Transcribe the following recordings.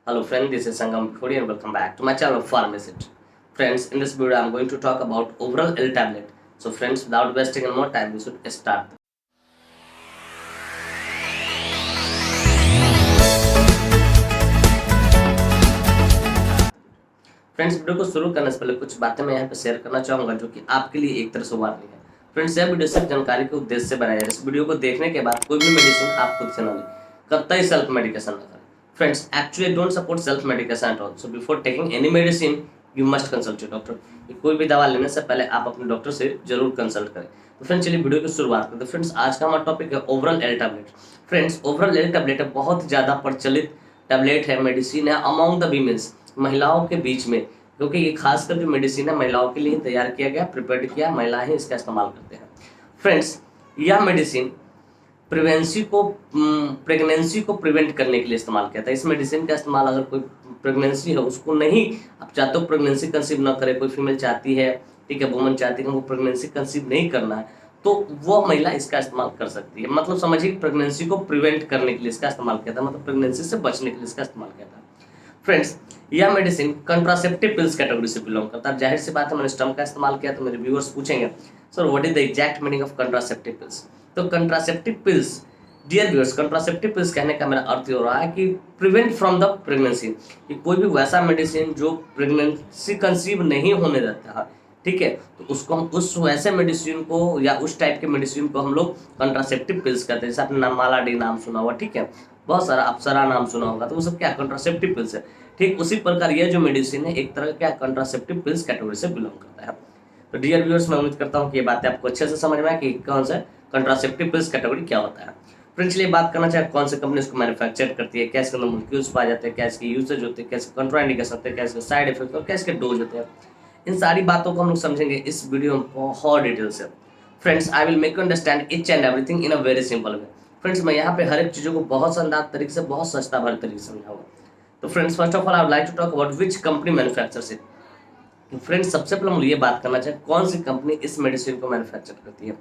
Hello friend, this is Sangam Khodi and welcome back to my channel Pharmacist. Friends, in this video I am going to talk about overall L tablet. So friends, without wasting any more time, we should start. Friends, video को शुरू करने से पहले कुछ बातें मैं यहाँ पे शेयर करना चाहूँगा जो कि आपके लिए एक तरह से वार्निंग है। फ्रेंड्स, यह वीडियो सिर्फ जानकारी के उद्देश्य से बनाया है। इस वीडियो को देखने के बाद कोई भी मेडिसिन आप खुद से ना लें, कतई सेल्फ मेडिकेशन ना करें। Friends, actually don't support self medication at all. So before taking any medicine you must consult your doctor. कोई भी दवा लेने से पहले आप अपने डॉक्टर से जरूर कंसल्ट करें। तो फ्रेंड्स, चलिए वीडियो की शुरुआत करते हैं। फ्रेंड्स, आज का हमारा टॉपिक है overall L tablet. Friends, overall L tablet है बहुत ज़्यादा प्रचलित टैबलेट है, मेडिसिन है अमॉन्ग द वीमेंस, महिलाओं के बीच में, क्योंकि ये खासकर जो मेडिसिन है महिलाओं के लिए तैयार किया गया, प्रिपेयर किया, महिलाएं ही इसका इस्तेमाल करते हैं। फ्रेंड्स, यह मेडिसिन प्रेगनेंसी को प्रिवेंट करने के लिए इस्तेमाल किया था। इस मेडिसिन का इस्तेमाल अगर कोई प्रेगनेंसी है उसको नहीं, आप चाहते हो प्रेगनेंसी कंसीव ना करे, कोई फीमेल चाहती है, ठीक है, वुमन चाहती है वो प्रेगनेंसी कंसीव नहीं करना है, तो वो महिला इसका इस्तेमाल कर सकती है। मतलब समझिए प्रेगनेंसी को प्रिवेंट करने के लिए इसका इस्तेमाल किया था, मतलब प्रेगनेंसी से बचने के लिए इसका इस्तेमाल किया था। फ्रेंड्स, यह मेडिसिन कंट्रासेप्टिव पिल्स कैटेगरी से बिलोंग करता है। जाहिर सी बात है, मैंने इस टर्म का इस्तेमाल किया तो मेरे व्यूअर्स पूछेंगे sir what is the exact meaning of contraceptive pills. तो contraceptive pills, dear viewers, contraceptive pills कहने का मेरा अर्थ हो रहा है कि प्रिवेंट फ्रॉम द प्रेगनेंसी, कि कोई भी वैसा मेडिसिन जो प्रेगनेंसी कंसीव नहीं होने देता है, ठीक है, तो उसको हम उस वैसे मेडिसिन को या उस टाइप के मेडिसिन को हम लोग कंट्रासेप्टिव पिल्स कहते हैं। जैसे आपने माला डी नाम सुना हुआ, ठीक है, बहुत सारा अप्सरा नाम सुना होगा, तो वो सब क्या कंट्रासेप्टिव पिल्स है। ठीक उसी प्रकार यह जो मेडिसिन है एक तरह का कंट्रासेप्टिव पिल्स कैटेगरी से बिलोंग करता है। तो डियर व्यूअर्स, मैं उम्मीद करता हूँ कि ये बातें आपको अच्छे से समझ में आए कि कौन सा कंट्रासेप्टिव पिल्स कैटेगरी क्या होता है। फ्रेंड्स, ये बात करना चाहे कौन सी कंपनी इसको मैन्युफैक्चर करती है, क्या इसके अंदर मॉलिक्यूल्स पाए जाते हैं, क्या इसके यूसेज होते हैं, क्या इसके कंट्राइंडिकेशन होते हैं, क्या इसके साइड इफेक्ट और क्या इसके डोज होते हैं, इन सारी बातों को हम लोग समझेंगे इस वीडियो में बहुत डिटेल से। Friends, I will make you understand each and everything in a very simple way. Friends, मैं यहाँ पे हर एक चीज़ों को बहुत शानदार तरीके से, बहुत सस्ता भर तरीके से समझाऊंगा। तो friends, first of all I would like to talk about which company manufactures it. Friends, सबसे पहले हम ये बात करना चाहें कौन सी कंपनी इस मेडिसिन को मैन्युफैक्चर करती है।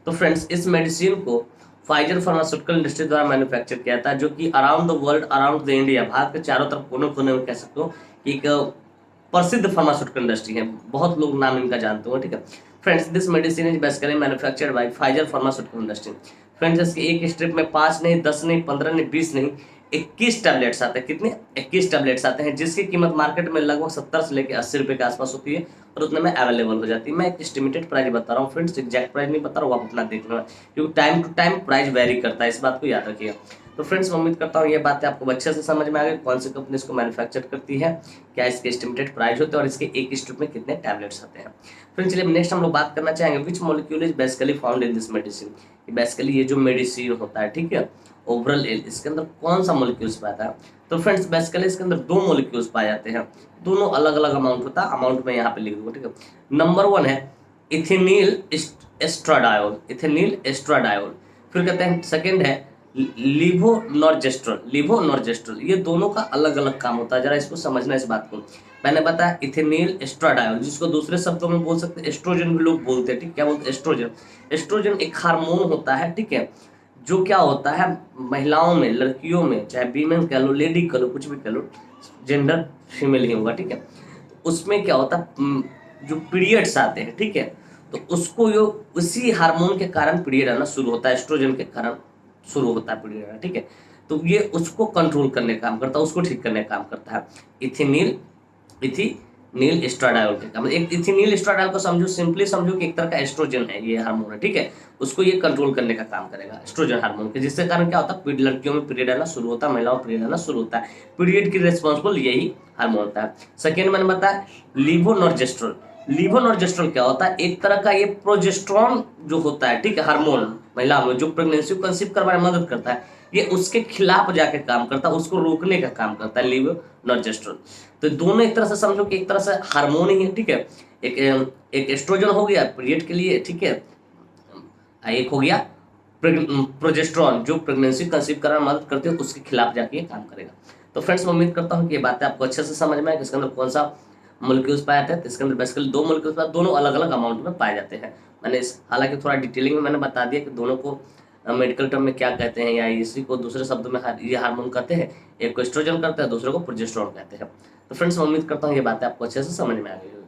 तो फ्रेंड्स, इस मेडिसिन को फाइजर फार्मास्यूटिकल इंडस्ट्री द्वारा मैन्युफैक्चर किया था, जो कि around the world, around the India, Bharat के चारों तरफ कोने कोने में कह सकते हो कि एक प्रसिद्ध फार्मास्यूटिकल इंडस्ट्री है, बहुत लोग नाम इनका जानते हो, ठीक है। Friends, this medicine is basically manufactured by Pfizer pharmaceutical industry. Friends, इसके एक स्ट्रिप में 5 नहीं, 10 नहीं, 15 नहीं, 20 नहीं, 21 टैबलेट्स आते हैं। कितने? 21 टैबलेट्स आते हैं, जिसकी कीमत मार्केट में लगभग 70 से लेकर 80 रुपये के आसपास होती है और उतने में अवेलेबल हो जाती है। मैं एक एस्टिमेटेड प्राइस बता रहा हूँ फ्रेंड्स, एग्जैक्ट प्राइस नहीं बता रहा हूँ, आप अपना देख लेना, क्योंकि time to time price vary करता है, इस बात को याद रखिएगा। तो फ्रेंड्स, मैं उम्मीद करता हूँ ये बातें आपको अच्छे से समझ में आ गई, कौन सी कंपनी इसको मैन्युफैक्चर करती है, क्या इसके एस्टिमेटेड प्राइस होते हैं और इसके एक स्ट्रिप में कितने टैबलेट्स आते हैं। फ्रेंड्स, चलिए नेक्स्ट हम लोग बात करना चाहेंगे which molecule is basically found in this medicine. Basically ये जो मेडिसिन होता है, ठीक है, ओवरऑल एल, इसके अंदर कौन सा मॉलिक्यूल्स पाता है। तो फ्रेंड्स, बेसिकली इसके अंदर 2 मॉलिक्यूल्स पाए जाते हैं, दोनों अलग अलग अमाउंट होता है, अमाउंट में यहाँ पे लिख दूंगा, ठीक है। नंबर 1 है इथेनिल एस्ट्राडायोल, इथेनिल एस्ट्राडायोल। फिर कहते हैं सेकंड है लिवोनॉर्जेस्ट्रॉल, लिवोनॉर्जेस्ट्रॉल। ये दोनों का अलग अलग काम होता है, जरा इसको समझना इस बात को। मैंने बताया इथेनिल एस्ट्राडायोल, जिसको दूसरे शब्दों में बोल सकते हैं एस्ट्रोजन भी लोग बोलते हैं, ठीक, क्या बोलते हैं? एस्ट्रोजन। एस्ट्रोजन एक हार्मोन होता है, ठीक है, जो क्या होता है महिलाओं में, लड़कियों में, चाहे वीमेन कह लो, लेडी कह लो, कुछ भी कह लो, जेंडर फीमेल ही होगा, ठीक है। तो उसमें क्या होता है, जो पीरियड्स आते हैं, ठीक है, तो उसको यो उसी हार्मोन के कारण पीरियड आना शुरू होता है, एस्ट्रोजन के कारण शुरू होता है पीरियड आना, ठीक है। तो ये उसको कंट्रोल करने का काम करता है, उसको ठीक करने का काम करता है इथेनिल एस्ट्राडायोल के काम। एक इथेनिल एस्ट्राडायोल को समझो, सिंपली समझो कि एक तरह का एस्ट्रोजन है, ये हार्मोन है, ठीक है, उसको ये कंट्रोल करने का काम करेगा, एस्ट्रोजन हार्मोन के, जिसके कारण क्या होता है लड़कियों में पीरियड आना शुरू होता है, महिलाओं में पीरियड आना शुरू होता है। पीरियड की रिस्पॉन्सिबल यही हार्मोन होता है। सेकेंड मैंने बताया लिवोनॉर्जेस्ट्रोल। लिवोनॉर्जेस्ट्रोल क्या होता है? एक तरह का ये प्रोजेस्ट्रॉन जो होता है, ठीक है, हार्मोन महिला में जो प्रेगनेंसी को कंसीव करवाने में मदद करता है, ये उसके खिलाफ जाके काम करता है, उसको रोकने का काम करता है लिवोनॉर्जेस्ट्रोल। तो दोनों एक तरह से समझो कि एक तरह से हार्मोन ही है, ठीक है। एक एस्ट्रोजन हो गया पीरियड के लिए, ठीक है, एक हो गया प्रोजेस्ट्रॉन जो प्रेगनेंसी कंसीव कराने में मदद करते हैं, उसके खिलाफ जाके ये काम करेगा। तो फ्रेंड्स, मैं उम्मीद करता हूँ कि ये बातें आपको अच्छे से समझ में आए कि इसके अंदर कौन सा मॉलिक्यूल्स पाए जाते हैं। तो इसके अंदर बेसिकली 2 मॉलिक्यूल्स पाए, दोनों अलग अलग अमाउंट में पाए जाते हैं। मैंने हालांकि थोड़ा डिटेलिंग में मैंने बता दिया कि दोनों को मेडिकल टर्म में क्या कहते हैं, या इसी को दूसरे शब्दों में ये हार्मोन कहते हैं। एक को एस्ट्रोजन कहते हैं, दूसरे को प्रोजेस्टेरोन कहते हैं। तो फ्रेंड्स मैं उम्मीद करता हूँ ये बातें आपको अच्छे से समझ में आ गई होगी।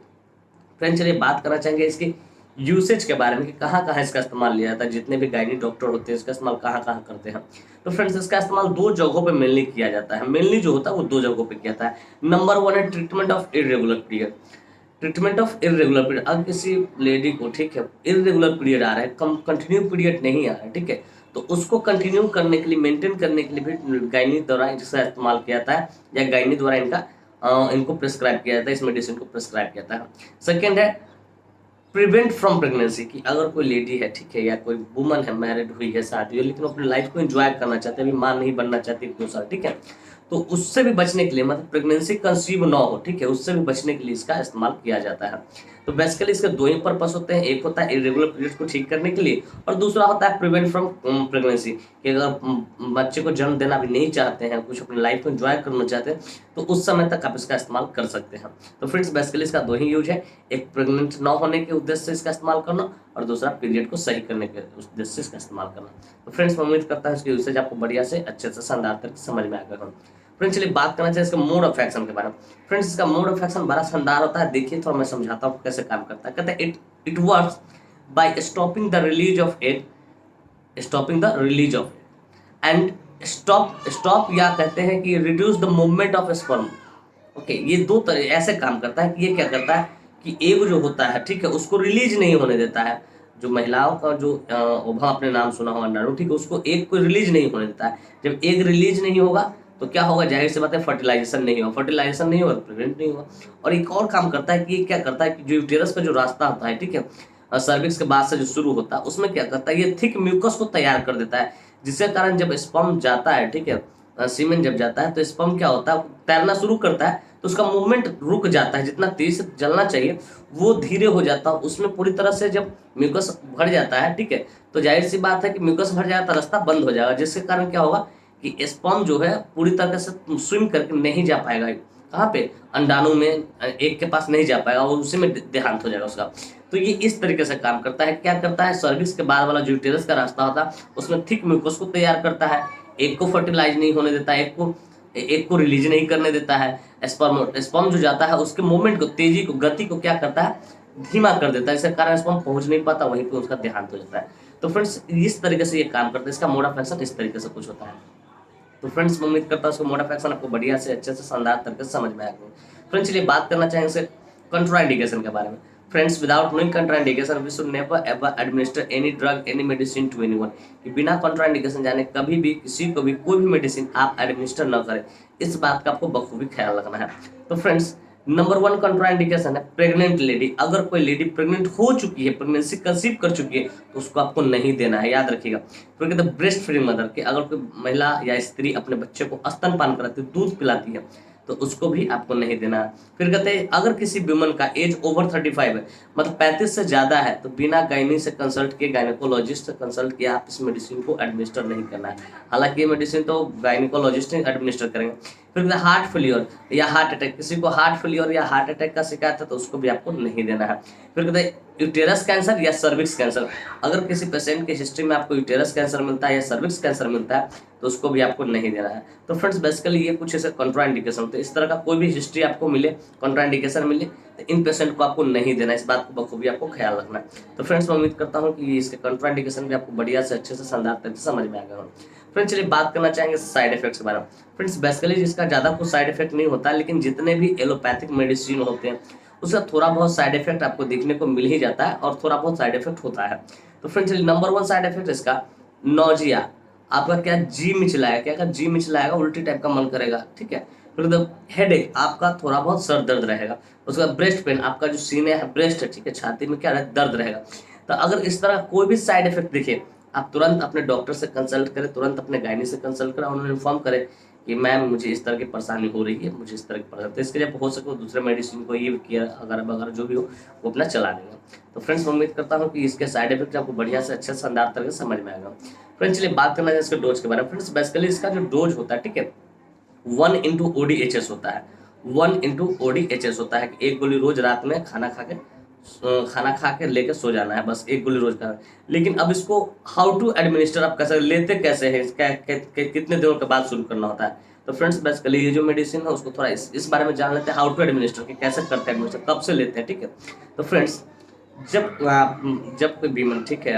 फ्रेंड्स चलिए बात करना चाहेंगे इसकी यूसेज के बारे में कि कहाँ कहाँ इसका इस्तेमाल लिया जाता है। जितने भी गायनी डॉक्टर होते हैं इसका इस्तेमाल कहाँ कहाँ करते हैं। तो फ्रेंड्स इसका इस्तेमाल 2 जगहों पे मेनली किया जाता है। मेनली जो होता है वो 2 जगहों पे किया जाता है। नंबर 1 है treatment of irregular period. Treatment of irregular period, अब किसी लेडी को ठीक है इरेगुलर पीरियड आ रहा है, कंटिन्यू पीरियड नहीं आ रहा है, ठीक है, तो उसको कंटिन्यू करने के लिए, मेंटेन करने के लिए भी गायनी द्वारा इसका इस्तेमाल किया जाता है, या गायनी द्वारा इनको प्रिस्क्राइब किया जाता है, इस मेडिसिन को प्रिस्क्राइब किया जाता है। सेकेंड है प्रिवेंट फ्रॉम प्रेगनेंसी, कि अगर कोई लेडी है ठीक है, या कोई वुमन है, मैरिड हुई है, शादी हुई, लेकिन अपनी लाइफ को एंजॉय करना चाहते हैं, अभी मां नहीं बनना चाहती इतने साल, ठीक है, तो उससे भी बचने के लिए, मतलब प्रेगनेंसी कंसीव ना हो, ठीक है, उससे भी बचने के लिए इसका इस्तेमाल किया जाता है। तो बेसिकली इसके 2 ही पर्पस होते हैं। एक होता है इरेगुलर पीरियड को ठीक करने के लिए, और दूसरा होता है प्रिवेंट फ्रॉम प्रेगनेंसी, कि अगर बच्चे को जन्म देना भी नहीं चाहते हैं, कुछ अपनी लाइफ को एंजॉय करना चाहते हैं, तो उस समय तक आप इसका इस्तेमाल कर सकते हैं। तो फ्रेंड्स बेसिकली इसका 2 ही यूज है, एक प्रेग्नेंट ना होने के उद्देश्य से इसका इस्तेमाल करना, और दूसरा पीरियड को सही करने के उद्देश्य से इसका इस्तेमाल करना। तो फ्रेंड्स मैं उम्मीद करता हूँ इसकी यूसेज आपको बढ़िया से अच्छे से शानदार तरीके से समझ में आ गया। फ्रेंड्स चलिए बात करना चाहिए इसका मोड ऑफ एक्शन के बारे में। फ्रेंड्स इसका मोड ऑफ एक्शन बड़ा शानदार होता है, देखिए थोड़ा मैं समझाता हूँ कैसे काम करता है। कहते हैं it works by stopping the release of egg, stopping the release of and stop या कहते हैं कि reduce the movement of sperm. Okay, ये 2 तरह ऐसे काम करता है कि ये क्या करता है कि एग जो होता है ठीक है उसको रिलीज नहीं होने देता है। जो महिलाओं का जो ओवा, आपने नाम सुना होगा अंडाणु, ठीक है, उसको एग को रिलीज नहीं होने देता है। जब एग रिलीज नहीं होगा तो क्या होगा, जाहिर सी बात है फर्टिलाइजेशन नहीं होगा, फर्टिलाइजेशन नहीं होगा तो प्रेग्नेंट नहीं होगा। और एक और काम करता है कि ये क्या करता है कि जो यूटेरस का जो रास्ता होता है ठीक है, सर्विक्स के बाद से जो शुरू होता है, उसमें क्या करता है ये थिक म्यूकस को तैयार कर देता है, जिसके कारण जब स्पर्म जाता है ठीक है, सीमेन जब जाता है तो स्पर्म क्या होता है तैरना शुरू करता है, तो उसका मूवमेंट रुक जाता है, जितना तेज से चलना चाहिए वो धीरे हो जाता है। उसमें पूरी तरह से जब म्यूकस भर जाता है ठीक है, तो जाहिर सी बात है कि म्यूकस भर जाएगा तो रास्ता बंद हो जाएगा, जिसके कारण क्या होगा कि स्पर्म जो है पूरी तरह से स्विम करके नहीं जा पाएगा, कहाँ पे, अंडाणु में, एक के पास नहीं जा पाएगा, और उसी में देहांत हो जाएगा उसका। तो ये इस तरीके से काम करता है। क्या करता है, सर्विक्स के बाद वाला जो यूटेरस का रास्ता होता है उसमें थिक म्यूकस को तैयार करता है, एक को फर्टिलाइज नहीं होने देता है, एक को रिलीज नहीं करने देता है। स्पर्म जो जाता है उसके मूवमेंट को, तेजी को, गति को क्या करता है, धीमा कर देता है, इसके कारण स्पर्म पहुंच नहीं पाता, वहीं पे उसका देहांत हो जाता है। तो फ्रेंड्स इस तरीके से ये काम करता है, इसका मोड ऑफ एक्शन इस तरीके से कुछ होता है। तो फ्रेंड्स मैं उम्मीद करता हूँ उसको मोड ऑफ एक्शन आपको बढ़िया से अच्छे से शानदार तरीके से समझ में आ गया। फ्रेंड्स चलिए बात करना चाहेंगे इसके कंट्राइंडिकेशन के बारे में। Friends without knowing contraindication we should never ever administer any drug any medicine to anyone, कि बिना कंट्राइंडिकेशन जाने कभी भी किसी को भी कोई भी मेडिसिन आप एडमिनिस्टर न करें, इस बात का आपको बखूबी ख्याल रखना है। तो फ्रेंड्स नंबर 1 कंट्राइंडिकेशन है प्रेग्नेंट लेडी। अगर कोई लेडी प्रेग्नेंट हो चुकी है, प्रेगनेंसी कंसीव कर चुकी है, तो उसको आपको नहीं देना है, याद रखिएगा। फिर कहते हैं ब्रेस्ट फीडिंग मदर, कि अगर कोई महिला या स्त्री अपने बच्चे को स्तनपान कराती है, दूध पिलाती है, तो उसको भी आपको नहीं देना है। फिर कहते हैं अगर किसी वुमन का एज ओवर 35 है, मतलब 35 से ज़्यादा है, तो बिना गायनी से कंसल्ट किए, गायनिकोलॉजिस्ट से कंसल्ट किए आप इस मेडिसिन को एडमिनिस्टर नहीं करना है। हालांकि ये मेडिसिन तो गायनिकोलॉजिस्ट ही एडमिनिस्टर करेंगे। फिर हार्ट फेलियर या हार्ट अटैक, किसी को हार्ट फेलियर या हार्ट अटैक का शिकायत है तो उसको भी आपको नहीं देना है। फिर कहते हैं यूटेरस कैंसर या सर्विक्स कैंसर, अगर किसी पेशेंट की हिस्ट्री में आपको यूटेरस कैंसर मिलता है या सर्विक्स कैंसर मिलता है तो उसको भी आपको नहीं देना है। तो फ्रेंड्स बेसिकली ये कुछ ऐसे कॉन्ट्राइंडिकेशन होते हैं। इस तरह का कोई भी हिस्ट्री आपको मिले, कॉन्ट्राइंडिकेशन मिले, तो इन पेशेंट को आपको नहीं देना, इस बात को बखूबी आपको ख्याल रखना है। तो फ्रेंड्स मैं उम्मीद करता हूँ कि इसके कॉन्ट्राइंडिकेशन भी आपको बढ़िया से अच्छे से शानदार तरीके से समझ में आ गया। फ्रेंड्स चलिए बात करना चाहेंगे साइड इफेक्ट्स के बारे में। फ्रेंड्स बेसिकली जिसका ज़्यादा कुछ साइड इफेक्ट नहीं होता, लेकिन जितने भी एलोपैथिक मेडिसिन होते हैं उसका थोड़ा बहुत साइड इफेक्ट आपको देखने को मिल ही जाता है, और थोड़ा बहुत साइड इफेक्ट होता है। तो फ्रेंड्स चलिए नंबर 1 साइड इफेक्ट इसका नोजिया, आपका क्या जी मिचलाएगा, क्या जी मिचलाएगा, उल्टी टाइप का मन करेगा, ठीक है। फिर हेडेक, आपका थोड़ा बहुत सर दर्द रहेगा। उसके बाद ब्रेस्ट पेन, आपका जो सीने है, ब्रेस्ट है, ठीक है, छाती में क्या दर्द रहेगा। तो अगर इस तरह कोई भी साइड इफेक्ट दिखे, आप तुरंत अपने डॉक्टर से कंसल्ट करें, तुरंत अपने गायनी से कंसल्ट करें, उन्हें इन्फॉर्म करें कि मैम मुझे इस तरह की परेशानी हो रही है, मुझे इस तरह की परेशानी, तो इसके लिए हो सके दूसरे मेडिसिन को ये किया अगर वगैरह जो भी हो वो अपना चला देंगे। तो फ्रेंड्स मैं उम्मीद करता हूँ कि इसके साइड इफेक्ट आपको बढ़िया से अच्छे शानदार तरीके से समझ में आएगा। फ्रेंड्स चलिए बात करना है इसके डोज के बारे में। फ्रेंड्स बेसिकली इसका जो डोज होता है, ठीक है, 1 × ODHS होता है। 1 × ODHS होता है कि 1 गोली रोज रात में खाना खा के खाना खा के लेके सो जाना है, बस एक गोली रोज का। लेकिन अब इसको हाउ टू एडमिनिस्टर आप कैसे लेते, कैसे है, इसका कितने दिनों के बाद शुरू करना होता है। तो फ्रेंड्स बेसिकली ये जो मेडिसिन है उसको थोड़ा इस बारे में जान लेते हैं, हाउ टू एडमिनिस्टर कि कैसे करते हैं एडमिनिस्टर, कब से लेते हैं, ठीक है। तो फ्रेंड्स जब कोई बीमारी, ठीक है,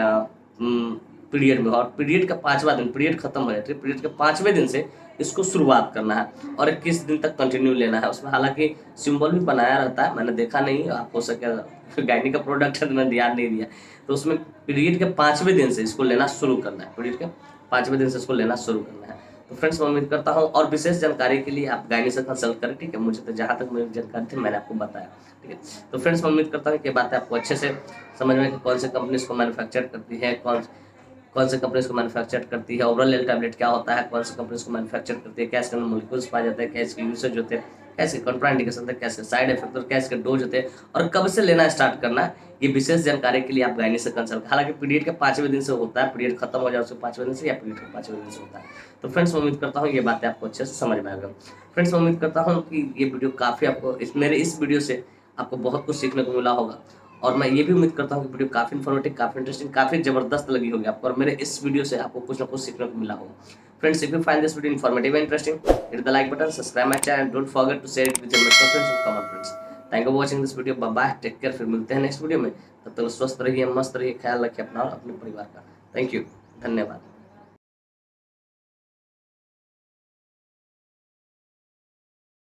पीरियड में, और पीरियड का 5वां दिन, पीरियड खत्म हो जाती है, पीरियड के 5वें दिन से इसको शुरुआत करना है और 21 दिन तक कंटिन्यू लेना है। उसमें हालांकि सिंबल भी बनाया रहता है, मैंने देखा नहीं, आप हो सके गायनी का प्रोडक्ट है तो मैंने ध्यान नहीं दिया। तो उसमें पीरियड के 5वें दिन से इसको लेना शुरू करना है, पीरियड के 5वें दिन से इसको लेना शुरू करना है। तो फ्रेंड्स मैं उम्मीद करता हूँ, और विशेष जानकारी के लिए आप गायनी से कंसल्ट करें, ठीक है। मुझे तो जहाँ तक मेरी जानकारी थी मैंने आपको बताया, ठीक है। तो फ्रेंड्स मैं उम्मीद करता हूँ कि बातें आपको अच्छे से समझ में कि कौन सी कंपनी इसको मैन्युफैक्चर करती है, कौन सी कंपनी इसको मैन्युफैक्चर करती है, ओवरऑल एल टैबलेट क्या होता है, कौन सी कंपनी इसको मैन्युफैक्चर करती है, क्या इसके अंदर मोलिक्यूल्स पाए जाते हैं, क्या इसके यूसेज होते हैं, कैसे कंट्राइंडिकेशन होते हैं, कैसे साइड इफेक्ट और कैसे डोज होते हैं, और कब से लेना स्टार्ट करना है, ये विशेष जानकारी के लिए आप गायनी से कंसल्ट। हालांकि पीरियड के 5वें दिन से होता है, पीरियड खत्म हो जाए उसके 5वें दिन से, या पीरियड के 5वें दिन से होता है। तो फ्रेंड्स मैं उम्मीद करता हूँ ये बातें आपको अच्छे से समझ में आएगा। फ्रेंड्स मैं उम्मीद करता हूँ कि ये वीडियो काफ़ी आपको मेरे इस वीडियो से आपको बहुत कुछ सीखने को मिला होगा, और मैं ये भी उम्मीद करता हूँ कि वीडियो काफ़ी इन्फॉर्मेटिव, काफ़ी इंटरेस्टिंग, काफ़ी ज़बरदस्त लगी होगी आपको, और मेरे इस वीडियो से आपको कुछ ना कुछ सीखने को मिला होगा। Friends, if you find this video informative and interesting, hit the like button, subscribe my channel, don't forget to share it with your friends and common friends. Thank you for watching this video, bye bye, take care, फिर मिलते हैं next video में। तब तक स्वस्थ रहिए, मस्त रहिए, ख्याल रखिए अपना और अपने परिवार का। थैंक यू, धन्यवाद।